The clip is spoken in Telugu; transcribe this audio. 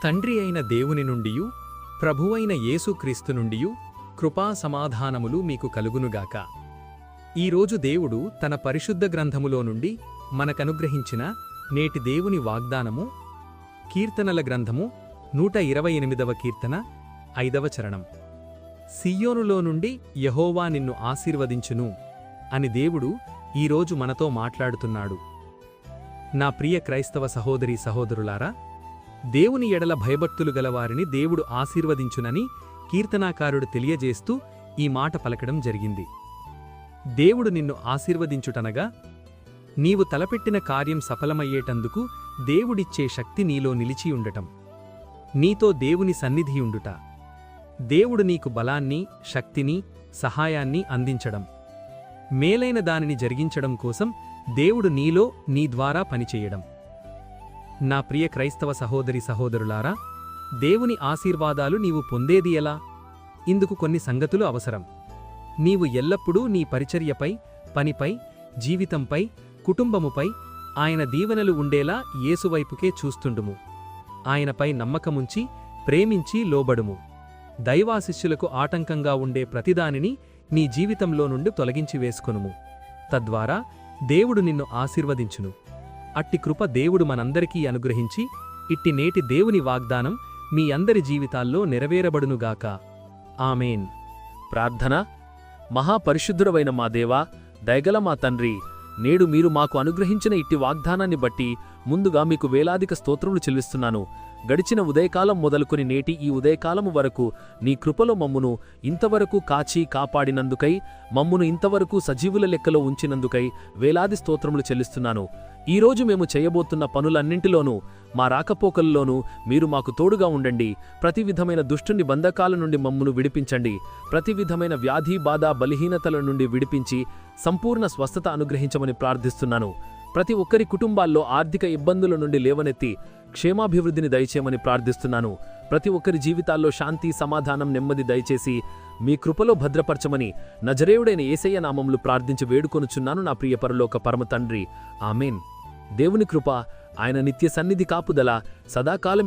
తండ్రి అయిన దేవుని నుండియు ప్రభువైన యేసుక్రీస్తు నుండియు కృపా సమాధానములు మీకు కలుగునుగాక. ఈరోజు దేవుడు తన పరిశుద్ధ గ్రంథములో నుండి మనకనుగ్రహించిన నేటి దేవుని వాగ్దానము కీర్తనల గ్రంథము 128వ కీర్తన 5వ చరణం. సియ్యోనులో నుండి యెహోవా నిన్ను ఆశీర్వదించును అని దేవుడు ఈరోజు మనతో మాట్లాడుతున్నాడు. నా ప్రియ క్రైస్తవ సహోదరీ సహోదరులారా, దేవుని ఎడల భయభక్తులు గలవారిని దేవుడు ఆశీర్వదించునని కీర్తనాకారుడు తెలియజేస్తూ ఈ మాట పలకడం జరిగింది. దేవుడు నిన్ను ఆశీర్వదించుటనగా నీవు తలపెట్టిన కార్యం సఫలమయ్యేటందుకు దేవుడిచ్చే శక్తి నీలో నిలిచియుండటం, నీతో దేవుని సన్నిధియుండుట, దేవుడు నీకు బలాన్ని, శక్తిని, సహాయాన్ని అందించడం, మేలైన దానిని జరిగించడం కోసం దేవుడు నీలో నీ ద్వారా పనిచేయడం. నా ప్రియ క్రైస్తవ సహోదరి సహోదరులారా, దేవుని ఆశీర్వాదాలు నీవు పొందేది ఎలా? ఇందుకు కొన్ని సంగతులు అవసరం. నీవు ఎల్లప్పుడూ నీ పరిచర్యపై, పనిపై, జీవితంపై, కుటుంబముపై ఆయన దీవెనలు ఉండేలా యేసువైపుకే చూస్తుండుము. ఆయనపై నమ్మకముంచి, ప్రేమించి లోబడుము. దైవాశిష్యులకు ఆటంకంగా ఉండే ప్రతిదానిని నీ జీవితంలో నుండి తొలగించి వేసుకొనుము. తద్వారా దేవుడు నిన్ను ఆశీర్వదించును. అట్టి కృప దేవుడు మనందరికీ అనుగ్రహించి ఇట్టి నేటి దేవుని వాగ్దానం మీ అందరి జీవితాల్లో నెరవేరబడునుగాక. ఆమేన్. ప్రార్థన. మహాపరిశుద్ధుడవైన మా దేవా, దయగల మా తండ్రి, నేడు మీరు మాకు అనుగ్రహించిన ఇట్టి వాగ్దానాన్ని బట్టి ముందుగా మీకు వేలాదిక స్తోత్రములు చెల్లిస్తున్నాను. గడిచిన ఉదయకాలం మొదలుకొని నేటి ఈ ఉదయకాలము వరకు నీ కృపలో మమ్మును ఇంతవరకు కాచి కాపాడినందుకై, మమ్మును ఇంతవరకు సజీవుల లెక్కలో ఉంచినందుకై వేలాది స్తోత్రములు చెల్లిస్తున్నాను. ఈరోజు మేము చేయబోతున్న పనులన్నింటిలోనూ, మా రాకపోకల్లోనూ మీరు మాకు తోడుగా ఉండండి. ప్రతి విధమైన దుష్టుని బంధకాల నుండి మమ్మును విడిపించండి. ప్రతి విధమైన వ్యాధి, బాధ, బలహీనతల నుండి విడిపించి సంపూర్ణ స్వస్థత అనుగ్రహించమని ప్రార్థిస్తున్నాను. ప్రతి ఒక్కరి కుటుంబాల్లో ఆర్థిక ఇబ్బందుల నుండి లేవనెత్తి క్షేమాభివృద్ధిని దయచేయమని ప్రార్థిస్తున్నాను. ప్రతి ఒక్కరి జీవితాల్లో శాంతి, సమాధానం, నెమ్మది దయచేసి మీ కృపలో భద్రపరచమని నజరేయుడైన యేసయ్య నామములు ప్రార్థించి వేడుకొనుచున్నాను నా ప్రియ పరలోక పరమ తండ్రి. ఆమేన్. దేవుని కృప, ఆయన నిత్య సన్నిధి కాపుదల సదాకాలం